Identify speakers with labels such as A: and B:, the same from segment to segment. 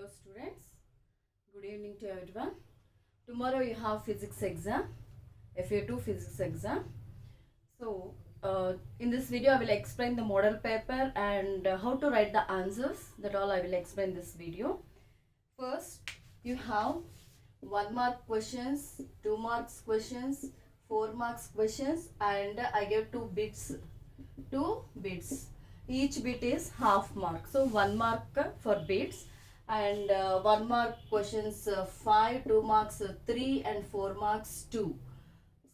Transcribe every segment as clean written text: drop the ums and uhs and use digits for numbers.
A: Hello students, good evening to everyone. Tomorrow you have physics exam, FA2 physics exam. So in this video I will explain the model paper and how to write the answers. That all I will explain this video. First you have 1 mark questions, 2 marks questions, 4 marks questions, and I gave 2 bits. Each bit is half mark. So 1 mark for bits and 1 mark questions 5, 2 marks 3 and 4 marks 2.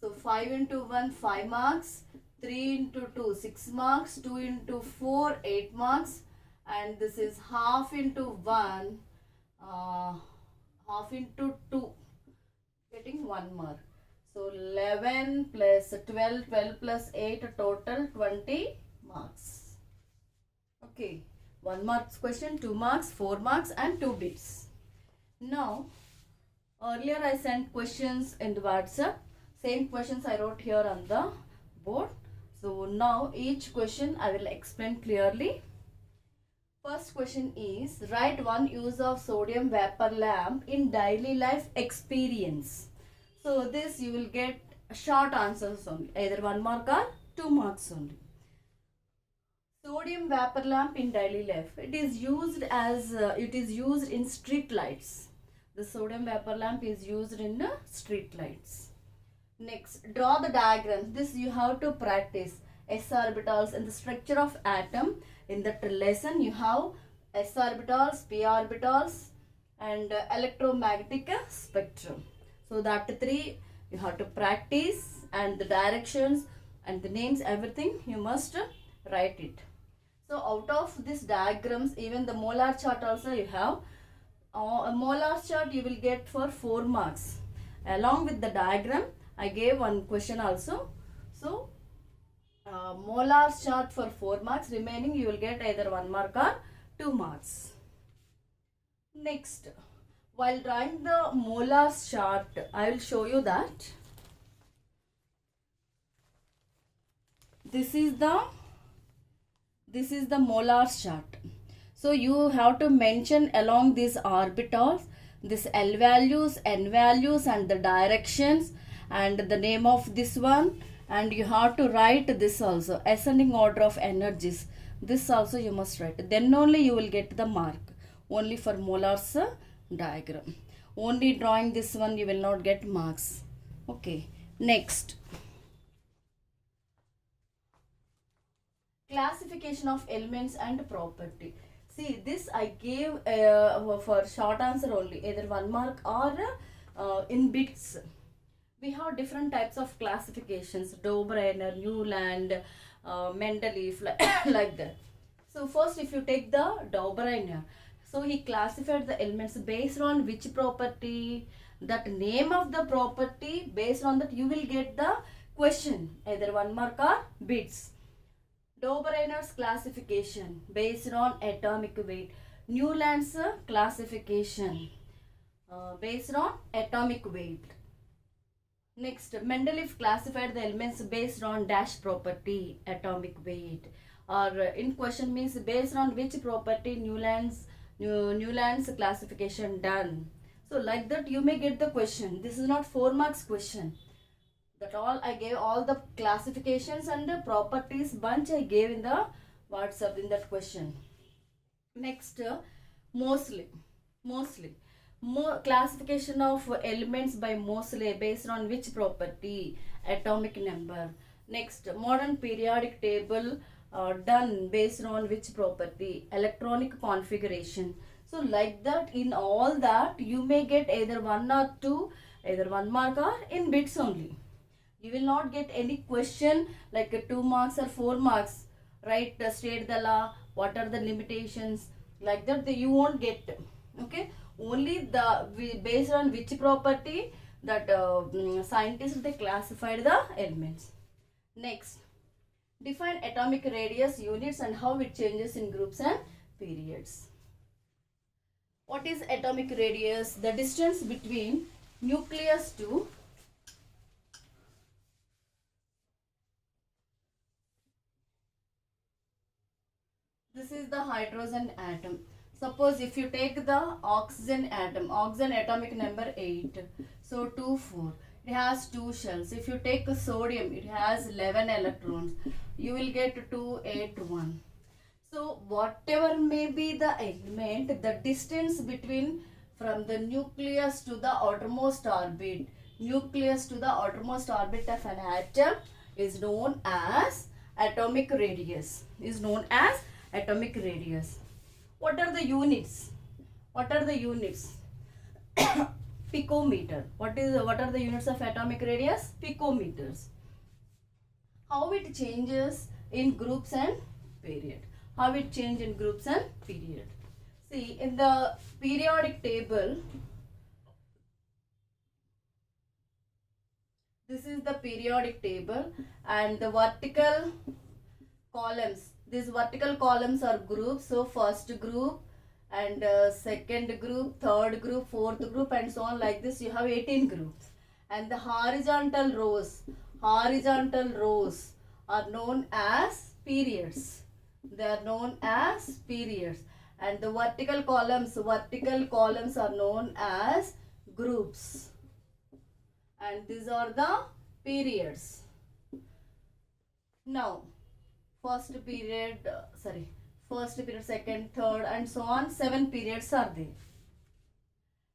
A: So 5 into 1 5 marks, 3 into 2 6 marks, 2 into 4 8 marks, and this is half into 1 half into 2 getting 1 mark. So 11 plus 12, 12 plus 8, total 20 marks. Okay, 1 marks question, 2 marks, 4 marks and 2 bits. Now, earlier I sent questions in the WhatsApp. Same questions I wrote here on the board. So now each question I will explain clearly. First question is, write one use of sodium vapor lamp in daily life experience. So this you will get short answers only, either 1 mark or 2 marks only. Sodium vapor lamp in daily life. It is used in street lights. The sodium vapor lamp is used in street lights. Next, draw the diagrams. This you have to practice. S orbitals and the structure of atom. In that lesson you have S orbitals, P orbitals and electromagnetic spectrum. So that 3 you have to practice, and the directions and the names, everything you must write it. So out of these diagrams, even the molar chart also you have. A molar chart you will get for 4 marks. Along with the diagram, I gave one question also. So molar chart for 4 marks, remaining you will get either 1 mark or 2 marks. Next, while drawing the molar chart, I will show you that this is the molar chart. So you have to mention along these orbitals, this L values, N values and the directions and the name of this one, and you have to write this also, ascending order of energies. This also you must write. Then only you will get the mark. Only for molar's diagram. Only drawing this one you will not get marks. Okay. Next. Classification of elements and property. See, this I gave for short answer only, either 1 mark or in bits. We have different types of classifications, Dobereiner, Newland, Mendeleev, like that. So first, if you take the Dobereiner, so he classified the elements based on which property, that name of the property, based on that you will get the question, either 1 mark or bits. Dobereiner's classification based on atomic weight. Newland's classification based on atomic weight. Next, Mendeleev classified the elements based on dash property, atomic weight. Or in question means based on which property Newland's classification done. So like that you may get the question. This is not 4 marks question. That all I gave, all the classifications and the properties bunch I gave in the WhatsApp in that question. Next, Moseley. Classification of elements by Moseley based on which property? Atomic number. Next, modern periodic table done based on which property? Electronic configuration. So like that, in all that you may get either 1 or 2, either 1 mark or in bits only. You will not get any question like 2 marks or 4 marks. Right? State the law, what are the limitations, like that you won't get. Okay? Only based on which property that scientists they classified the elements. Next, define atomic radius units and how it changes in groups and periods. What is atomic radius? The distance between nucleus to this is the hydrogen atom. Suppose if you take the oxygen atom, oxygen atomic number 8, so 2 4, it has 2 shells. If you take sodium, it has 11 electrons, you will get 2 8 1. So whatever may be the element, the distance between from the nucleus to the outermost orbit, nucleus to the outermost orbit of an atom is known as atomic radius, is known as atomic radius. What are the units? What are the units? Picometer. What are the units of atomic radius? Picometers. How it changes in groups and period? How it changes in groups and period? See, in the periodic table, this is the periodic table, and the vertical columns, these vertical columns are groups. So first group and second group, third group, fourth group, and so on, like this you have 18 groups. And the horizontal rows are known as periods. They are known as periods. And the vertical columns are known as groups. And these are the periods. Now, first period, second, third, and so on, 7 periods are there.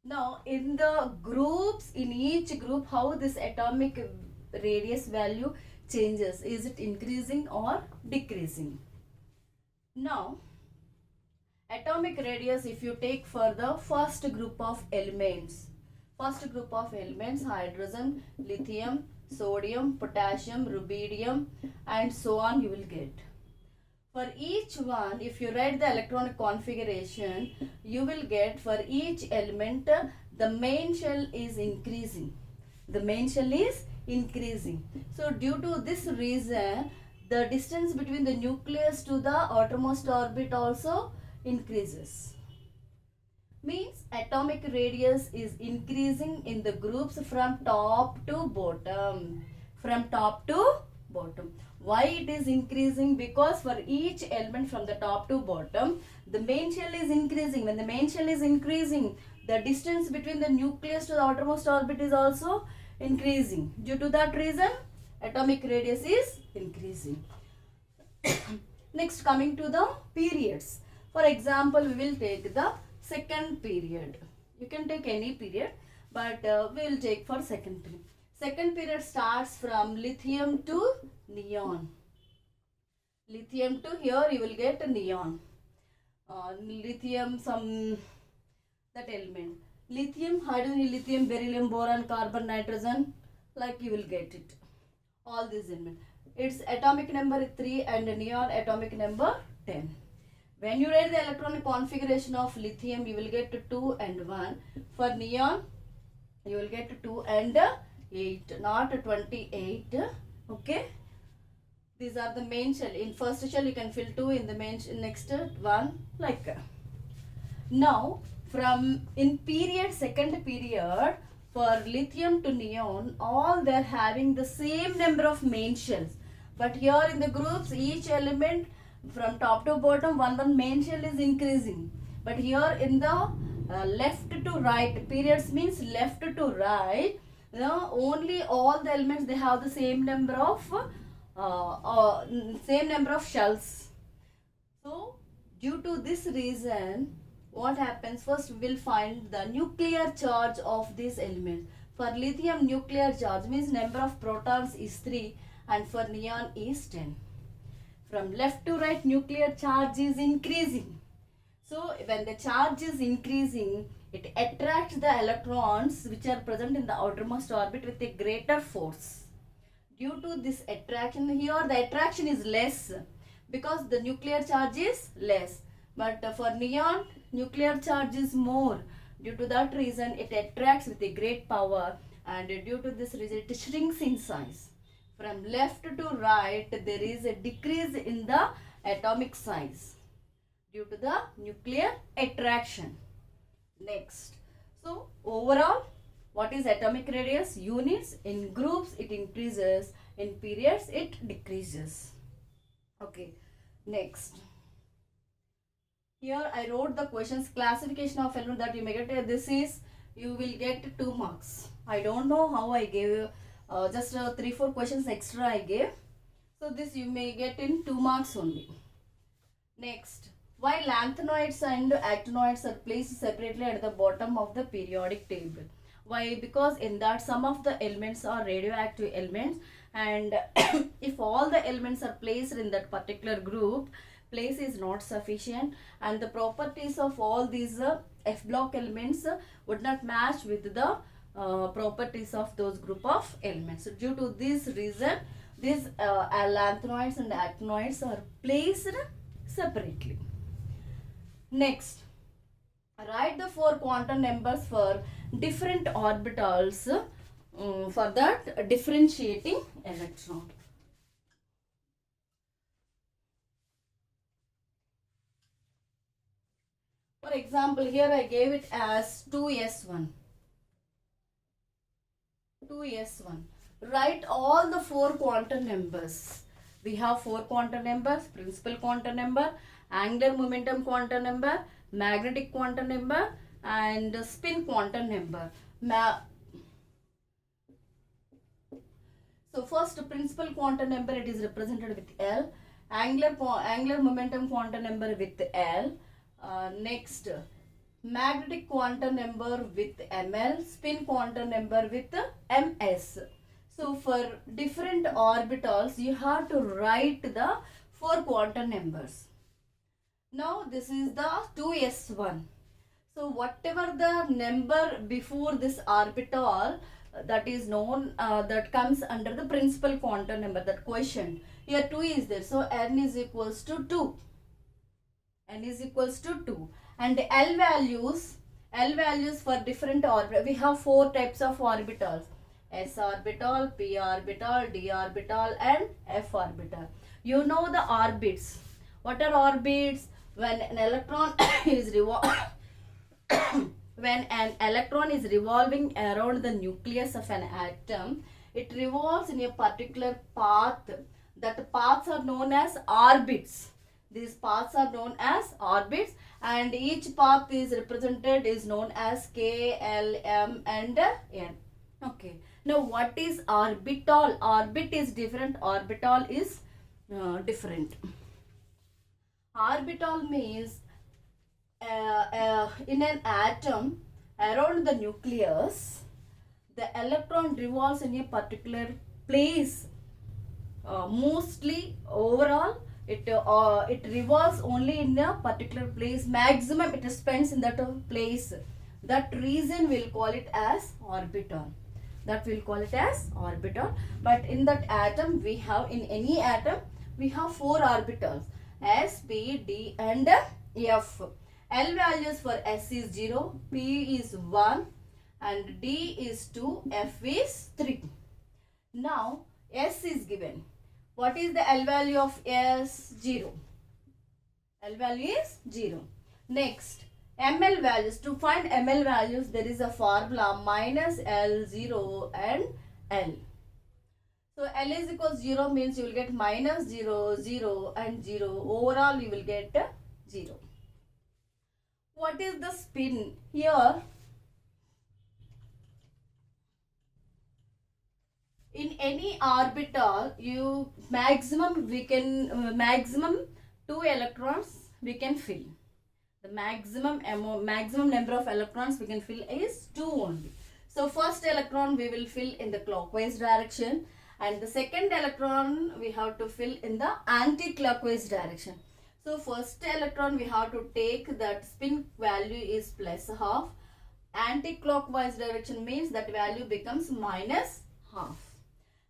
A: Now, in the groups, in each group, how this atomic radius value changes? Is it increasing or decreasing? Now, atomic radius, if you take for the first group of elements, hydrogen, lithium, sodium, potassium, rubidium, and so on, you will get. For each one, if you write the electronic configuration, you will get for each element, the main shell is increasing. The main shell is increasing. So due to this reason, the distance between the nucleus to the outermost orbit also increases. Means atomic radius is increasing in the groups from top to bottom. Why it is increasing? Because for each element from the top to bottom, the main shell is increasing. When the main shell is increasing, the distance between the nucleus to the outermost orbit is also increasing. Due to that reason, atomic radius is increasing. Next, coming to the periods. For example, we will take the second period. You can take any period, but we will take for second period. Second period starts from lithium to neon. Lithium to here you will get neon. Lithium, that element. Lithium, hydrogen, lithium, beryllium, boron, carbon, nitrogen, like you will get it. All these elements. Its atomic number 3 and neon atomic number 10. When you write the electronic configuration of lithium, you will get 2 and 1. For neon, you will get 2 and 8, not 28. Okay. These are the main shell. In first shell, you can fill 2. In the main next 1, like. Now, from in period, second period, for lithium to neon, all they are having the same number of main shells. But here in the groups, each element from top to bottom, one main shell is increasing. But here in the left to right, periods means left to right, only all the elements, they have the same number of shells. So due to this reason, what happens? First we will find the nuclear charge of this element. For lithium, nuclear charge means number of protons is 3 and for neon is 10. From left to right, nuclear charge is increasing. So when the charge is increasing, it attracts the electrons which are present in the outermost orbit with a greater force. Due to this attraction, here the attraction is less because the nuclear charge is less. But for neon, nuclear charge is more. Due to that reason, it attracts with a great power, and due to this reason, it shrinks in size. From left to right, there is a decrease in the atomic size due to the nuclear attraction. Next, so overall, what is atomic radius? Units. In groups, it increases. In periods, it decreases. Okay, next. Here I wrote the questions, classification of element that you may get. This is, you will get 2 marks. I don't know how I gave just 3-4 questions extra I gave. So this you may get in 2 marks only. Next, why lanthanoids and actinoids are placed separately at the bottom of the periodic table? Why? Because in that some of the elements are radioactive elements, and if all the elements are placed in that particular group, place is not sufficient, and the properties of all these F block elements would not match with the properties of those group of elements. So due to this reason, these lanthanoids and actinoids are placed separately. Next, write the 4 quantum numbers for different orbitals for that differentiating electron. For example, here I gave it as 2s1. 2s1. Write all the 4 quantum numbers. We have 4 quantum numbers: principal quantum number, angular momentum quantum number, magnetic quantum number, and spin quantum number. So first, principal quantum number, it is represented with L. Angular momentum quantum number with L. Next, magnetic quantum number with Ml, spin quantum number with Ms. So for different orbitals, you have to write the 4 quantum numbers. Now this is the 2s1. So whatever the number before this orbital that is known, that comes under the principal quantum number, that quotient. Here 2 is there, so n is equals to 2. N is equals to 2. And L values for different orbitals. We have 4 types of orbitals: s orbital, p orbital, d orbital, and f orbital. You know the orbits. What are orbits? When an electron is when an electron is revolving around the nucleus of an atom, it revolves in a particular path. That paths are known as orbits. These paths are known as orbits, and each path is represented is known as K, L, M, and N. Okay. Now what is orbital? Orbit is different. Orbital is different. Orbital means in an atom around the nucleus, the electron revolves in a particular place. Mostly overall, it revolves only in a particular place. Maximum it spends in that place. That reason we'll call it as orbital. But in that atom, we have, in any atom, we have 4 orbitals: S, P, D, and F. L values for S is 0, P is 1, and D is 2, F is 3. Now S is given. What is the L value of S? 0. L value is 0. Next, ML values. To find ML values, there is a formula: minus L, 0, and L. So L is equals 0 means you will get minus 0, 0, and 0. Overall, you will get 0. What is the spin? Here, in any orbital, you maximum 2 electrons we can fill. The maximum number of electrons we can fill is 2 only. So first electron we will fill in the clockwise direction, and the second electron we have to fill in the anti-clockwise direction. So first electron we have to take, that spin value is plus half. Anti-clockwise direction means that value becomes minus half.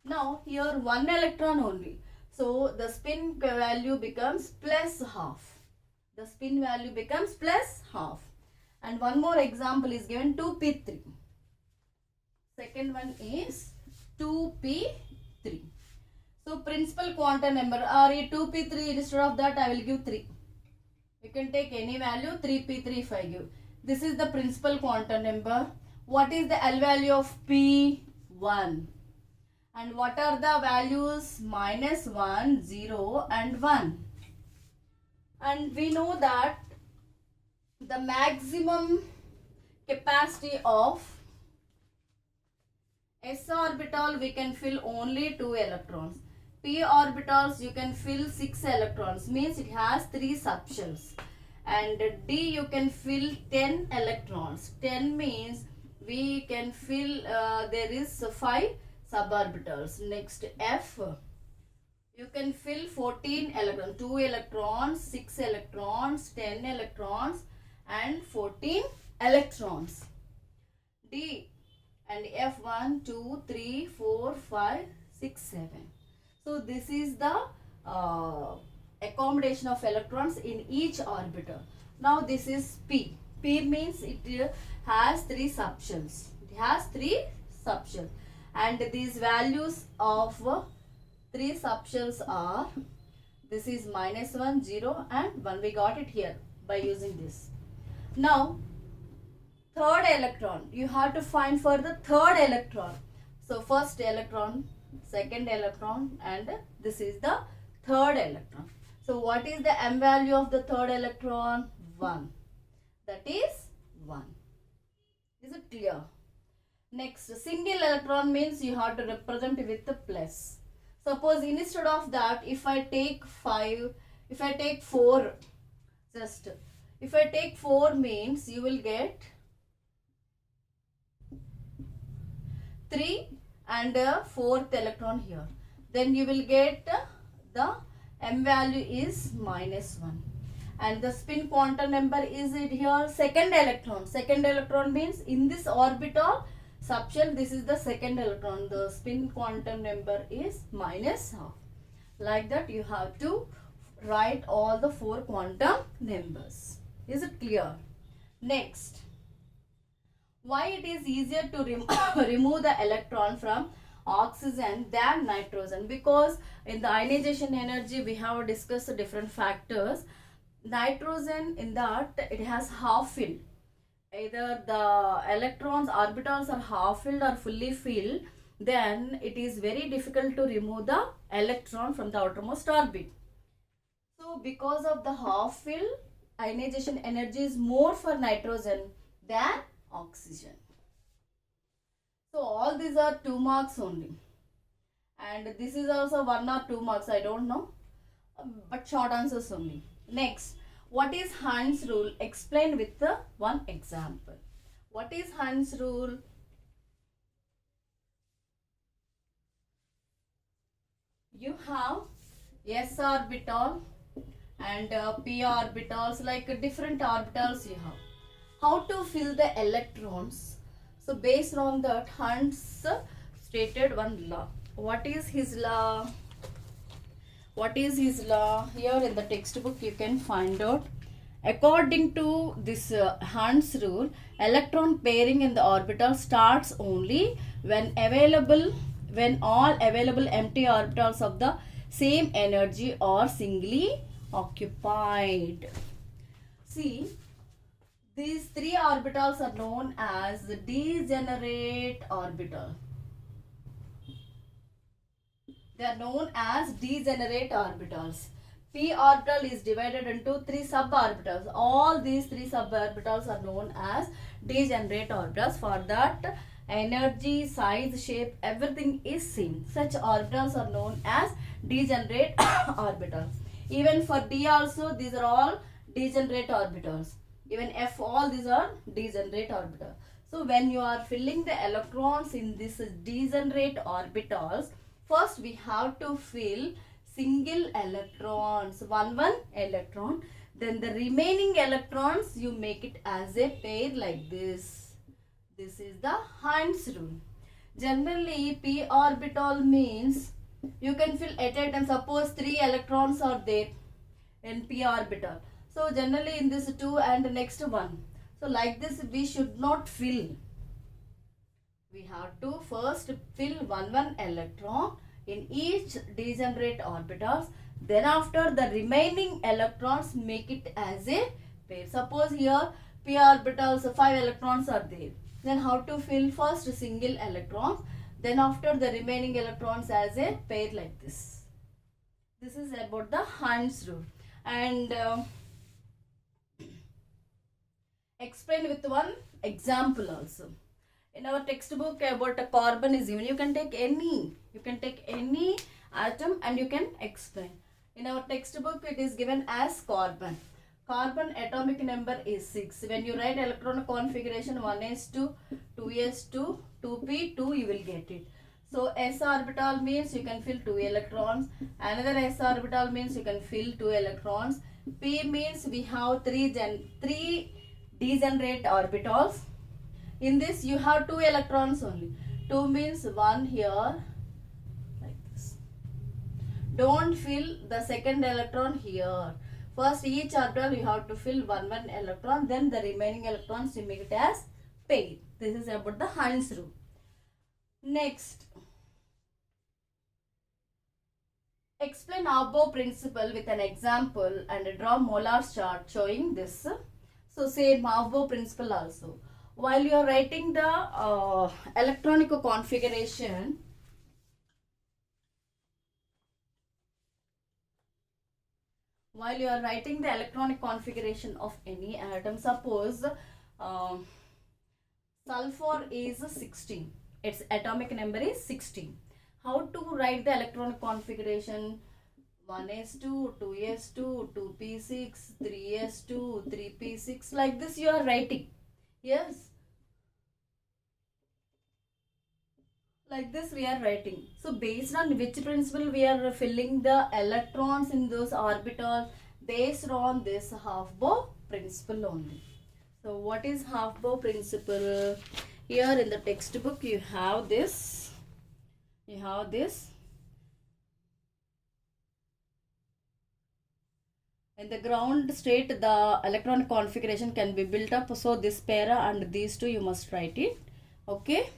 A: Now here 1 electron only, so the spin value becomes plus half. The spin value becomes plus half. And one more example is given: 2p3. Second one is 2p3. So principal quantum number, or 2p3, instead of that I will give 3. You can take any value, 3p3 if I give. This is the principal quantum number. What is the L value of p1? And what are the values? Minus 1, 0, and 1. And we know that the maximum capacity of s orbital we can fill only 2 electrons. P orbitals you can fill 6 electrons, means it has 3 subshells. And D you can fill 10 electrons. 10 means we can fill there is 5 suborbitals. Next F you can fill 14 electrons, 2 electrons, 6 electrons, 10 electrons and 14 electrons. D and F 1, 2, 3, 4, 5, 6, 7. So this is the accommodation of electrons in each orbital. Now this is P. P means it has 3 subshells. It has 3 subshells. And these values of 3 subshells are, this is -1, 0 and 1. We got it here by using this. Now third electron, you have to find for the third electron. So first electron, second electron and this is the third electron. So what is the m value of the third electron? 1. That is 1. Is it clear? Next, single electron means you have to represent with the plus. Suppose instead of that, if I take 4, if I take 4 means you will get 3 and a 4th electron here. Then you will get the m value is -1. And the spin quantum number is it here? Second electron. Second electron means in this orbital subshell, this is the second electron. The spin quantum number is -12. Like that you have to write all the 4 quantum numbers. Is it clear? Next, why it is easier to remove the electron from oxygen than nitrogen? Because in the ionization energy we have discussed the different factors. Nitrogen, in that it has half filled. Either the electrons orbitals are half filled or fully filled, then it is very difficult to remove the electron from the outermost orbit. So because of the half fill, ionization energy is more for nitrogen than oxygen. So all these are 2 marks only. And this is also 1 or 2 marks, I don't know. But short answers only. Next, what is Hund's rule? Explain with the one example. What is Hund's rule? You have s orbital and p orbitals, like different orbitals you have. How to fill the electrons? So based on that, Hund's stated one law. What is his law? What is his law? Here in the textbook you can find out. According to this Hund's rule, electron pairing in the orbital starts only when all available empty orbitals of the same energy are singly occupied. See, these 3 orbitals are known as the degenerate orbital. They are known as degenerate orbitals. P orbital is divided into 3 suborbitals. All these 3 suborbitals are known as degenerate orbitals. For that, energy, size, shape, everything is same. Such orbitals are known as degenerate orbitals. Even for D also, these are all degenerate orbitals. Even F, all these are degenerate orbitals. So when you are filling the electrons in this degenerate orbitals, first we have to fill single electrons, one electron. Then the remaining electrons you make it as a pair like this. This is the Hund's rule. Generally, p orbital means you can fill at a time. Suppose 3 electrons are there in p orbital. So generally in this 2 and next 1. So like this we should not fill. We have to first fill one electron in each degenerate orbitals. Then after the remaining electrons make it as a pair. Suppose here p orbitals 5 electrons are there. Then how to fill? First single electrons. Then after the remaining electrons as a pair like this. This is about the Hund's rule. And explain with one example also. In our textbook about a carbon is given. You can take any atom and you can explain. In our textbook it is given as carbon. Carbon atomic number is 6. When you write electron configuration 1s2, 2s2, 2p2, you will get it. So s orbital means you can fill 2 electrons. Another s orbital means you can fill 2 electrons. P means we have 3 degenerate orbitals. In this you have 2 electrons only. 2 means 1 here, like this. Don't fill the second electron here. First each orbital you have to fill one electron, then the remaining electrons you make it as pair. This is about the Hund's rule. Next, explain above principle with an example and draw molar chart showing this. So same above principle also. While you are writing the electronic configuration, of any atom, suppose sulfur is 16, its atomic number is 16. How to write the electronic configuration? 1s2, 2s2, 2p6, 3s2, 3p6, like this you are writing. Yes, like this we are writing. So based on which principle we are filling the electrons in those orbitals? Based on this half-bow principle only. So what is half-bow principle? Here in the textbook you have this. In the ground state, the electron configuration can be built up. So this para and these two you must write it. Okay.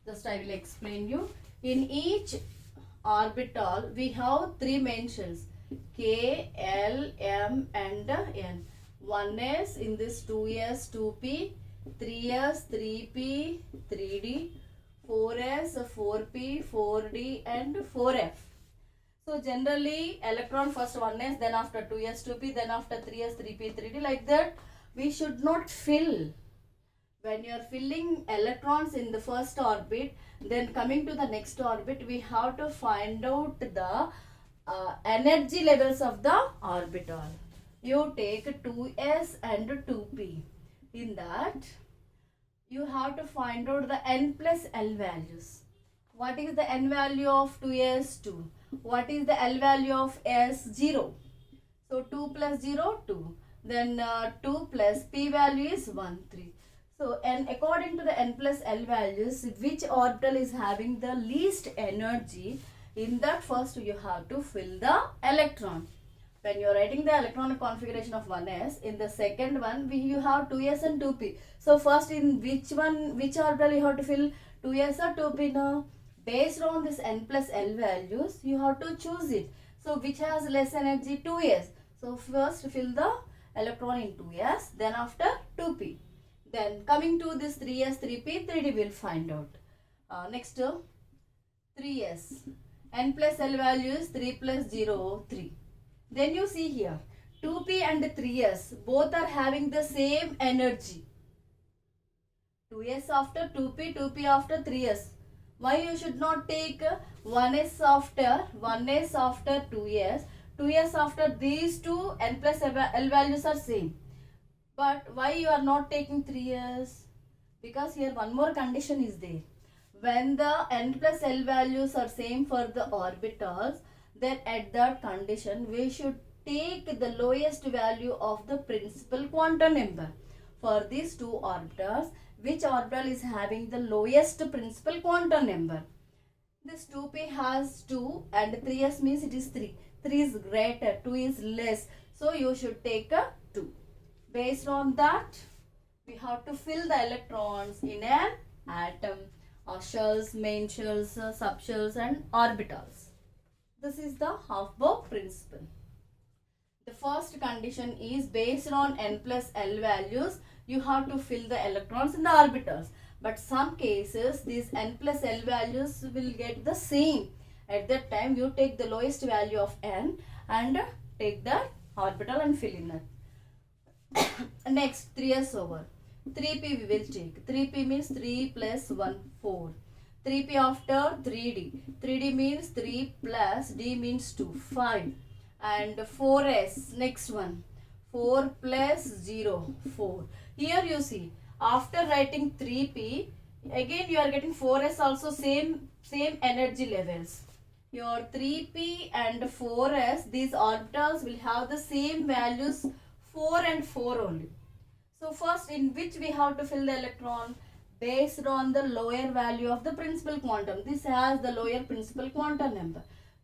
A: Just I will explain you. In each orbital we have 3 main shells, K, L, M and N. 1s, in this 2s, 2p, 3s, 3p, 3d, 4s, 4p, 4d and 4f. So generally electron first 1s, then after 2s, 2p, then after 3s, 3p, 3d, like that. We should not fill. When you are filling electrons in the first orbit, then coming to the next orbit, we have to find out the energy levels of the orbital. You take 2s and 2p. In that, you have to find out the n plus l values. What is the n value of 2s? 2. What is the l value of s? 0. So 2 plus 0, 2. Then 2 plus p value is 1, 3. So, and according to the n plus l values, which orbital is having the least energy, in that first you have to fill the electron. When you are writing the electronic configuration of 1s, in the second one you have 2s and 2p. So first in which orbital you have to fill, 2s or 2p now? Based on this n plus l values, you have to choose it. So which has less energy? 2s. So first fill the electron in 2s, then after 2p. Then coming to this 3s, 3p, 3d will find out. Next 3s. N plus L value is 3 plus 0, 3. Then you see here 2p and 3s both are having the same energy. 2s after 2p, 2p after 3s. Why you should not take 1s after 2s, 2s after these two n plus L values are same. But why you are not taking 3s? Because here one more condition is there. When the n plus L values are same for the orbitals, then at that condition we should take the lowest value of the principal quantum number. For these two orbitals, which orbital is having the lowest principal quantum number? This 2p has 2 and 3s means it is 3. 3 is greater, 2 is less. So you should take a 2. Based on that, we have to fill the electrons in an atom, shells, main shells, subshells and orbitals. This is the half-bow principle. The first condition is based on n plus L values, you have to fill the electrons in the orbitals. But some cases, these n plus L values will get the same. At that time, you take the lowest value of n and take the orbital and fill in it. Next 3s over 3p we will take. 3p means 3 plus 1 4. 3p after 3d. 3d means 3 plus d means 2 5. And 4s, next one 4 plus 0 4. Here you see, after writing 3p, again you are getting 4s also, same energy levels. Your 3p and 4s, these orbitals will have the same values 4 and 4 only. So first, in which we have to fill the electron? Based on the lower value of the principal quantum. This has the lower principal quantum number.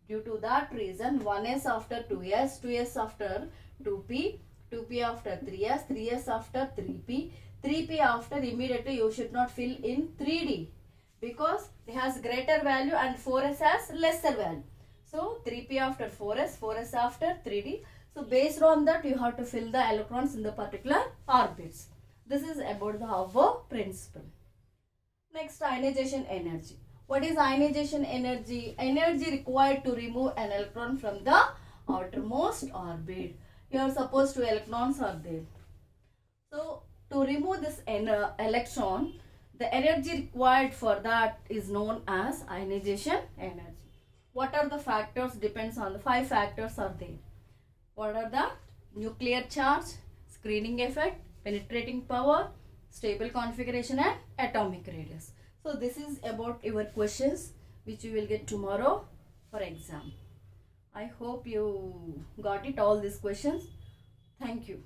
A: Due to that reason, 1s after 2s, 2s after 2p, 2p after 3s, 3s after 3p, 3p after, immediately you should not fill in 3d because it has greater value and 4s has lesser value. So 3p after 4s, 4s after 3d. So based on that, you have to fill the electrons in the particular orbits. This is about the Hoover principle. Next, ionization energy. What is ionization energy? Energy required to remove an electron from the outermost orbit. Here suppose 2 electrons are there. So to remove this electron, the energy required for that is known as ionization energy. What are the factors? Depends on the 5 factors are there. What are the? Nuclear charge, screening effect, penetrating power, stable configuration and atomic radius. So this is about your questions which you will get tomorrow for exam. I hope you got it, all these questions. Thank you.